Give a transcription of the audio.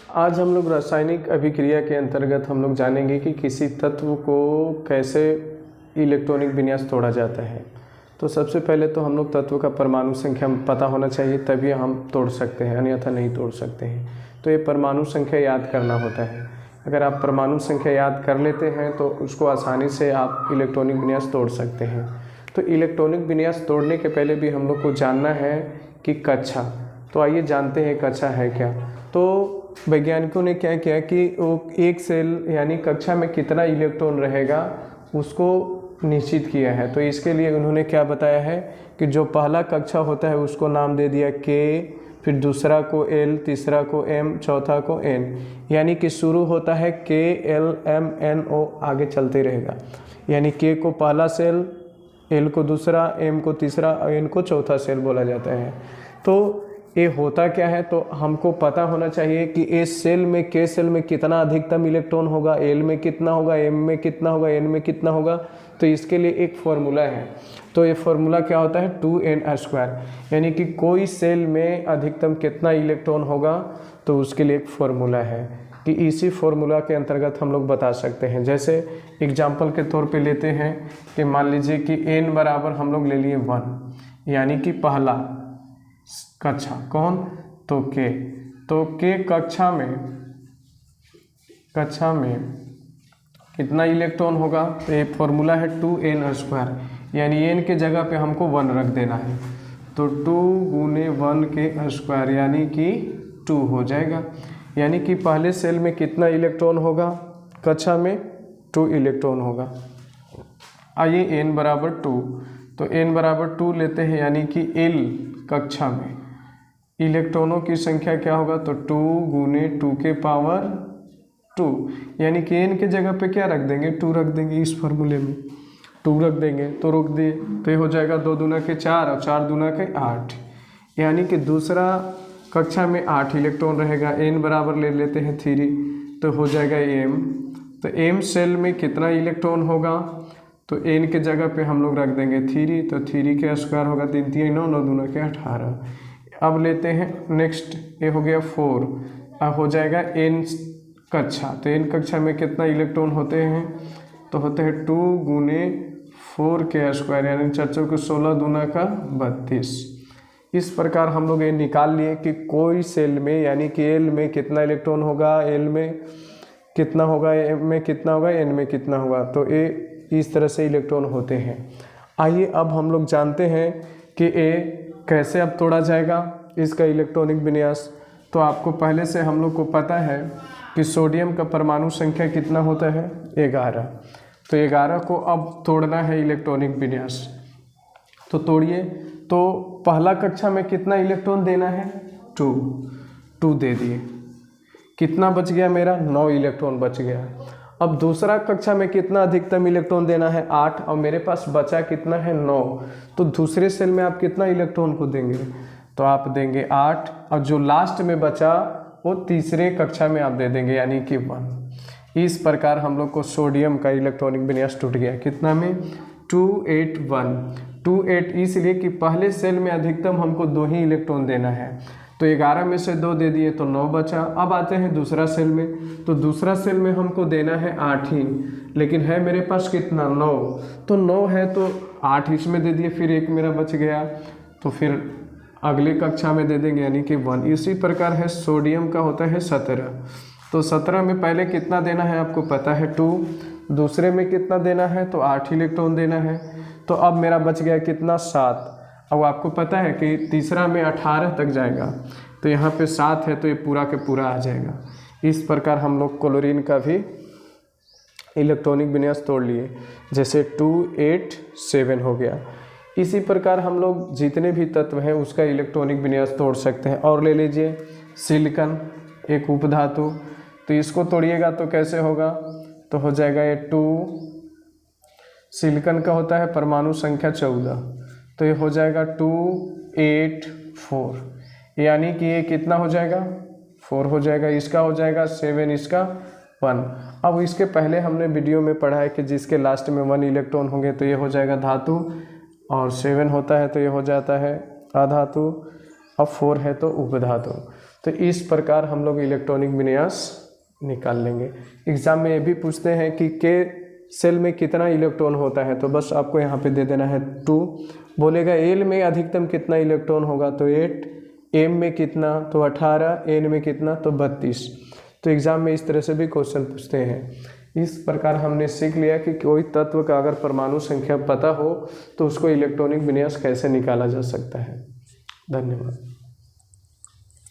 आज हम लोग रासायनिक अभिक्रिया के अंतर्गत हम लोग जानेंगे कि किसी तत्व को कैसे इलेक्ट्रॉनिक विन्यास तोड़ा जाता है। तो सबसे पहले तो हम लोग तत्व का परमाणु संख्या पता होना चाहिए, तभी हम तोड़ सकते हैं, अन्यथा नहीं तोड़ सकते हैं। तो ये परमाणु संख्या याद करना होता है। अगर आप परमाणु संख्या याद कर लेते हैं तो उसको आसानी से आप इलेक्ट्रॉनिक विन्यास तोड़ सकते हैं। तो इलेक्ट्रॉनिक विन्यास तोड़ने के पहले भी हम लोग को जानना है कि कक्षा। तो आइए जानते हैं कक्षा है क्या। तो वैज्ञानिकों ने क्या किया कि वो एक सेल यानी कक्षा में कितना इलेक्ट्रॉन रहेगा उसको निश्चित किया है। तो इसके लिए उन्होंने क्या बताया है कि जो पहला कक्षा होता है उसको नाम दे दिया K, फिर दूसरा को L, तीसरा को M, चौथा को N, यानी कि शुरू होता है K, L, M, N, O, आगे चलते रहेगा। यानी K को पहला सेल, L को दूसरा, M को तीसरा, N को चौथा सेल बोला जाता है। तो ये होता क्या है, तो हमको पता होना चाहिए कि इस सेल में K सेल में कितना अधिकतम इलेक्ट्रॉन होगा, L में कितना होगा, M में कितना होगा, N में कितना होगा। तो इसके लिए एक फॉर्मूला है। तो ये फॉर्मूला क्या होता है, 2n², यानी कि कोई सेल में अधिकतम कितना इलेक्ट्रॉन होगा, तो उसके लिए एक फॉर्मूला है कि इसी फॉर्मूला के अंतर्गत हम लोग बता सकते हैं। जैसे एग्जाम्पल के तौर पे लेते हैं कि मान लीजिए कि n बराबर हम लोग ले लिए 1, यानी कि पहला कक्षा कौन, तो K। तो K कक्षा में कितना इलेक्ट्रॉन होगा, तो ये फॉर्मूला है 2n², यानी n के जगह पे हमको 1 रख देना है। तो 2 गुने 1 के स्क्वायर यानी कि 2 हो जाएगा। यानी कि पहले सेल में कितना इलेक्ट्रॉन होगा, कक्षा में 2 इलेक्ट्रॉन होगा। आइए n बराबर 2, तो n बराबर 2 लेते हैं, यानी कि L कक्षा में इलेक्ट्रॉनों की संख्या क्या होगा, तो 2 गुने 2 के पावर 2, यानी कि n के जगह पे क्या रख देंगे, 2 रख देंगे। इस फार्मूले में 2 रख देंगे तो रोक दिए, तो ये हो जाएगा 2 दूना के 4 और 4 दूना के 8, यानी कि दूसरा कक्षा में 8 इलेक्ट्रॉन रहेगा। n बराबर ले लेते हैं 3, तो हो जाएगा m। तो m सेल में कितना इलेक्ट्रॉन होगा, तो n के जगह पे हम लोग रख देंगे 3, तो 3 के स्क्वायर होगा 3 3 9, 9 दूना के 18। अब लेते हैं नेक्स्ट, ये हो गया 4, अब हो जाएगा n कक्षा। तो n कक्षा में कितना इलेक्ट्रॉन होते हैं, तो होते हैं 2 गुने 4 के स्क्वायर, यानी 4 4 के 16, दूना का 32। इस प्रकार हम लोग ये निकाल लिए कि कोई सेल में यानी कि L में कितना इलेक्ट्रॉन होगा, L में कितना होगा, M में कितना होगा, N में कितना होगा। तो ये इस तरह से इलेक्ट्रॉन होते हैं। आइए अब हम लोग जानते हैं कि ये कैसे अब तोड़ा जाएगा इसका इलेक्ट्रॉनिक विन्यास। तो आपको पहले से हम लोग को पता है कि सोडियम का परमाणु संख्या कितना होता है, 11। तो 11 को अब तोड़ना है इलेक्ट्रॉनिक विन्यास। तो तोड़िए। तो पहला कक्षा में कितना इलेक्ट्रॉन देना है, 2 दे दिए। कितना बच गया मेरा, 9 इलेक्ट्रॉन बच गया। अब दूसरा कक्षा में कितना अधिकतम इलेक्ट्रॉन देना है, 8, और मेरे पास बचा कितना है, 9। तो दूसरे सेल में आप कितना इलेक्ट्रॉन को देंगे, तो आप देंगे 8, और जो लास्ट में बचा वो तीसरे कक्षा में आप दे देंगे, यानी कि 1। इस प्रकार हम लोग को सोडियम का इलेक्ट्रॉनिक विन्यास टूट गया। कितना में, 281 इसलिए कि पहले सेल में अधिकतम हमको 2 ही इलेक्ट्रॉन देना है। तो 11 में से 2 दे दिए तो 9 बचा। अब आते हैं दूसरा सेल में। तो दूसरा सेल में हमको देना है 8 ही, लेकिन है मेरे पास कितना, 9। तो 9 है तो 8 इसमें दे दिए, फिर 1 मेरा बच गया, तो फिर अगले कक्षा में दे देंगे, यानी कि 1। इसी प्रकार है सोडियम का होता है 17। तो 17 में पहले कितना देना है आपको पता है, 2। दूसरे में कितना देना है, तो 8 इलेक्ट्रॉन देना है। तो अब मेरा बच गया कितना, 7। अब आपको पता है कि तीसरा में 18 तक जाएगा, तो यहाँ पे 7 है तो ये पूरा के पूरा आ जाएगा। इस प्रकार हम लोग क्लोरीन का भी इलेक्ट्रॉनिक विन्यास तोड़ लिए, जैसे 287 हो गया। इसी प्रकार हम लोग जितने भी तत्व हैं उसका इलेक्ट्रॉनिक विन्यास तोड़ सकते हैं। और ले लीजिए सिलिकॉन, एक उपधातु। तो इसको तोड़िएगा तो कैसे होगा, तो हो जाएगा ये 2, सिलिकॉन का होता है परमाणु संख्या 14, तो ये हो जाएगा 284, यानी कि ये कितना हो जाएगा, 4 हो जाएगा। इसका हो जाएगा 7, इसका 1। अब इसके पहले हमने वीडियो में पढ़ा है कि जिसके लास्ट में 1 इलेक्ट्रॉन होंगे तो ये हो जाएगा धातु, और 7 होता है तो ये हो जाता है अधातु, अब 4 है तो उपधातु। तो इस प्रकार हम लोग इलेक्ट्रॉनिक विन्यास निकाल लेंगे। एग्ज़ाम में ये भी पूछते हैं कि के सेल में कितना इलेक्ट्रॉन होता है, तो बस आपको यहाँ पे दे देना है 2। बोलेगा एल में अधिकतम कितना इलेक्ट्रॉन होगा, तो 8, एम में कितना तो 18, एन में कितना तो 32। तो एग्ज़ाम में इस तरह से भी क्वेश्चन पूछते हैं। इस प्रकार हमने सीख लिया कि कोई तत्व का अगर परमाणु संख्या पता हो तो उसको इलेक्ट्रॉनिक विन्यास कैसे निकाला जा सकता है। धन्यवाद।